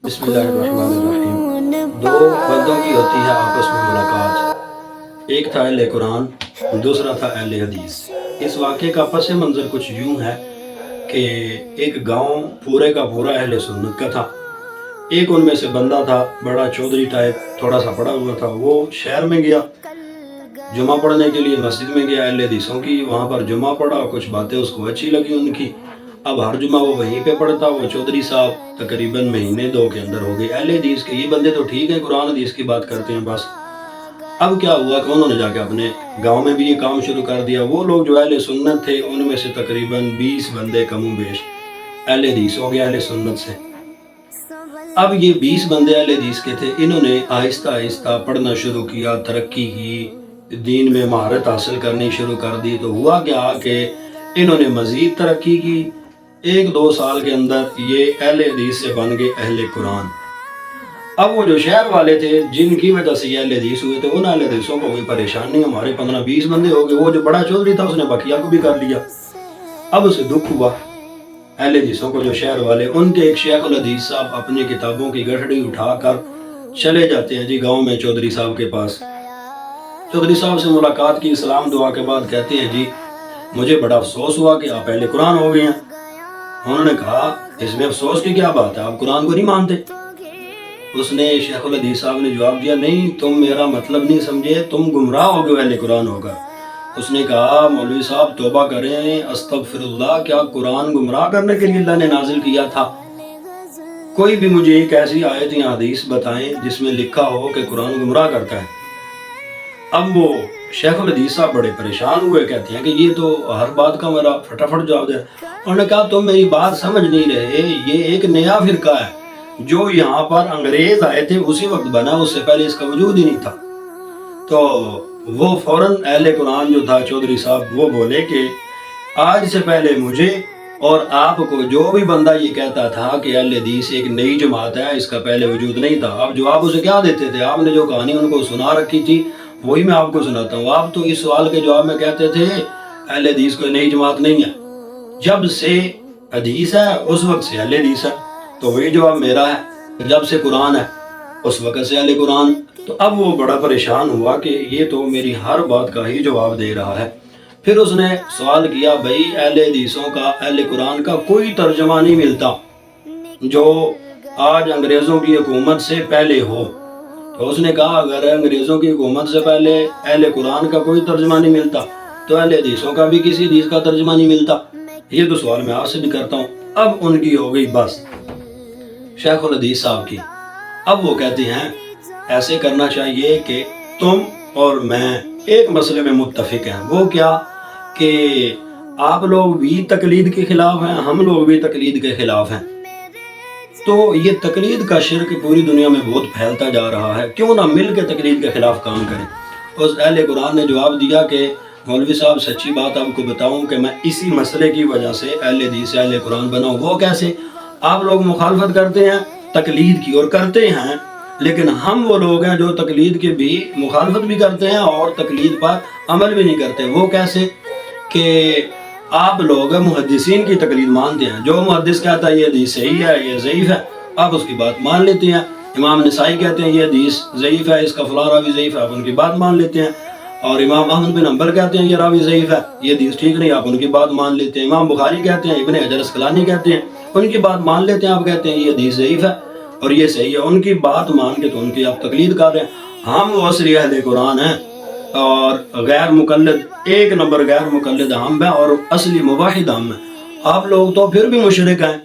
بسم اللہ الرحمن الرحیم۔ دو بندوں کی ہوتی ہے آپس میں ملاقات، ایک تھا اہل قرآن، دوسرا تھا اہل حدیث۔ اس واقعے کا پس منظر کچھ یوں ہے کہ ایک گاؤں پورے کا پورا اہل سنت کا تھا۔ ایک ان میں سے بندہ تھا، بڑا چودھری ٹائپ، تھوڑا سا پڑھا ہوا تھا۔ وہ شہر میں گیا، جمعہ پڑھنے کے لیے مسجد میں گیا اہل حدیثوں کی، وہاں پر جمعہ پڑھا، کچھ باتیں اس کو اچھی لگی ان کی۔ اب ہر جمعہ وہ وہیں پہ پڑھتا۔ وہ چودھری صاحب تقریباً مہینے دو کے اندر ہو گئے اہل حدیث کے، یہ بندے تو ٹھیک ہیں، قرآن حدیث کی بات کرتے ہیں بس۔ اب کیا ہوا کہ انہوں نے جا کے اپنے گاؤں میں بھی یہ کام شروع کر دیا۔ وہ لوگ جو اہل سنت تھے ان میں سے تقریباً 20 بندے کم و بیش اہل حدیث ہو گئے اہل سنت سے۔ اب یہ 20 بندے اہل حدیث کے تھے، انہوں نے آہستہ آہستہ پڑھنا شروع کیا، ترقی کی، دین میں مہارت حاصل کرنی شروع کر دی۔ تو ہوا کیا کہ انہوں نے مزید ترقی کی، 1-2 سال کے اندر یہ اہل حدیث سے بن گئے اہل قرآن۔ اب وہ جو شہر والے تھے جن کی وجہ سے یہ اہل حدیث ہوئے تھے، ان اہل حدیثوں کو کوئی پریشانی، ہمارے 15-20 بندے ہو گئے، وہ جو بڑا چودھری تھا اس نے بقیہ کو بھی کر لیا۔ اب اسے دکھ ہوا اہل حدیثوں کو، جو شہر والے، ان کے ایک شیخ الحدیث صاحب اپنی کتابوں کی گٹھڑی اٹھا کر چلے جاتے ہیں جی گاؤں میں چودھری صاحب کے پاس۔ چودھری صاحب سے ملاقات کی، سلام دعا کے بعد کہتے ہیں جی مجھے بڑا افسوس ہوا کہ آپ اہل قرآن ہو گئے ہیں۔ انہوں نے کہا اس میں افسوس کی کیا بات ہے، آپ قرآن کو نہیں مانتے؟ اس نے، شیخ الحدیث صاحب نے جواب دیا، نہیں تم میرا مطلب نہیں سمجھے، تم گمراہ ہو گئے اہل قرآن ہوگا۔ اس نے کہا مولوی صاحب توبہ کریں، استغفر اللہ، کیا قرآن گمراہ کرنے کے لیے اللہ نے نازل کیا تھا؟ کوئی بھی مجھے ایک ایسی آیت یا حدیث بتائیں جس میں لکھا ہو کہ قرآن گمراہ کرتا ہے۔ اب وہ شیخ الحدیث صاحب بڑے پریشان ہوئے، کہتے ہیں کہ یہ تو ہر بات کا میرا فٹافٹ جواب دے۔ انہوں نے کہا تم میری بات سمجھ نہیں رہے، یہ ایک نیا فرقہ ہے جو یہاں پر انگریز آئے تھے اسی وقت بنا، اس سے پہلے اس کا وجود ہی نہیں تھا۔ تو وہ فوراً اہل قرآن جو تھا چودھری صاحب، وہ بولے کہ آج سے پہلے مجھے اور آپ کو جو بھی بندہ یہ کہتا تھا کہ اہل حدیث ایک نئی جماعت ہے، اس کا پہلے وجود نہیں تھا۔ اب جواب اسے کیا دیتے تھے؟ آپ نے جو کہانی ان کو سنا رکھی تھی وہی میں آپ کو سناتا ہوں۔ آپ تو اس سوال کے جواب میں کہتے تھے اہل حدیث کوئی نئی جماعت نہیں ہے، جب سے حدیث ہے اس وقت سے اہل حدیث ہے، تو وہی جواب میرا ہے، جب سے قرآن ہے اس وقت سے اہل قرآن۔ تو اب وہ بڑا پریشان ہوا کہ یہ تو میری ہر بات کا ہی جواب دے رہا ہے۔ پھر اس نے سوال کیا بھائی اہل حدیثوں کا، اہل قرآن کا کوئی ترجمہ نہیں ملتا جو آج انگریزوں کی حکومت سے پہلے ہو؟ تو اس نے کہا اگر انگریزوں کی حکومت سے پہلے اہل قرآن کا کوئی ترجمہ نہیں ملتا تو اہل حدیثوں کا بھی کسی حدیث کا ترجمہ نہیں ملتا۔ یہ تو سوال میں آپ سے بھی کرتا ہوں۔ اب ان کی ہو گئی بس شیخ الحدیث صاحب کی۔ اب وہ کہتے ہیں ایسے کرنا چاہیے کہ تم اور میں ایک مسئلے میں متفق ہیں۔ وہ کیا کہ آپ لوگ بھی تقلید کے خلاف ہیں، ہم لوگ بھی تقلید کے خلاف ہیں۔ تو یہ تقلید کا شرک پوری دنیا میں بہت پھیلتا جا رہا ہے، کیوں نہ مل کے تقلید کے خلاف کام کریں؟ اس اہل قرآن نے جواب دیا کہ مولوی صاحب سچی بات آپ کو بتاؤں کہ میں اسی مسئلے کی وجہ سے اہل حدیث سے اہل قرآن بنا ہوں۔ وہ کیسے؟ آپ لوگ مخالفت کرتے ہیں تقلید کی، اور کرتے ہیں، لیکن ہم وہ لوگ ہیں جو تقلید کی بھی مخالفت بھی کرتے ہیں اور تقلید پر عمل بھی نہیں کرتے۔ وہ کیسے کہ آپ لوگ محدثین کی تقلید مانتے ہیں، جو محدث کہتا ہے یہ حدیث صحیح ہے یہ ضعیف ہے آپ اس کی بات مان لیتے ہیں۔ امام نسائی کہتے ہیں یہ حدیث ضعیف ہے، اس کا فلاں راوی ضعیف ہے، آپ ان کی بات مان لیتے ہیں۔ اور امام احمد بن حنبل کہتے ہیں یہ راوی ضعیف ہے، یہ حدیث ٹھیک نہیں، آپ ان کی بات مان لیتے ہیں۔ امام بخاری کہتے ہیں، ابن حجر اسقلانی کہتے ہیں، ان کی بات مان لیتے ہیں، آپ کہتے ہیں یہ حدیث ضعیف ہے اور یہ صحیح ہے، ان کی بات مان کے تو ان کی آپ تقلید کر رہے ہیں۔ ہم وہ اصلی اہل قرآن ہیں اور غیر مقلد، ایک نمبر غیر مقلد ہم ہیں اور اصلی موحد ہم ہیں۔ آپ لوگ تو پھر بھی مشرک ہیں،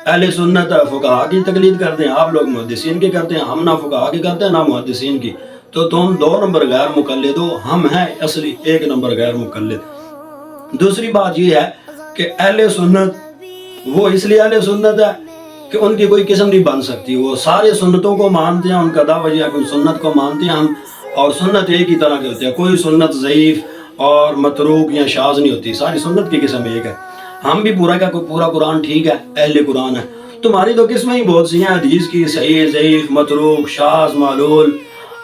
اہل سنت فقہا کی تقلید کرتے ہیں، آپ لوگ محدثین کی کرتے ہیں، ہم نہ فقہا کی کرتے ہیں نہ محدثین کی، تو تم 2 نمبر غیر مقلد ہو، ہم ہیں اصلی 1 نمبر غیر مقلد۔ دوسری بات یہ ہے کہ اہل سنت وہ اس لیے اہل سنت ہے کہ ان کی کوئی قسم نہیں بن سکتی، وہ سارے سنتوں کو مانتے ہیں، ان کا دعویٰ یہ ہے کہ سنت کو مانتے ہیں ہم، اور سنت ایک ہی طرح کی ہوتی ہے، کوئی سنت ضعیف اور متروک یا شاذ نہیں ہوتی، ساری سنت کی قسم ایک ہے۔ ہم بھی پورا کا پورا قرآن ٹھیک ہے، اہل قرآن ہے۔ تمہاری تو قسمیں ہی بہت سی ہیں، حدیث کی صحیح ضعیف متروک شاذ معلول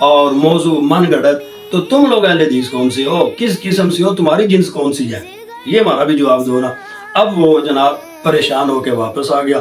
اور موضوع من گھڑت، تو تم لوگ اہل حدیث کون سے ہو، کس قسم سے ہو، تمہاری جنس کون سی ہے، یہ ہمارا بھی جواب دو نا۔ اب وہ جناب پریشان ہو کے واپس آ گیا۔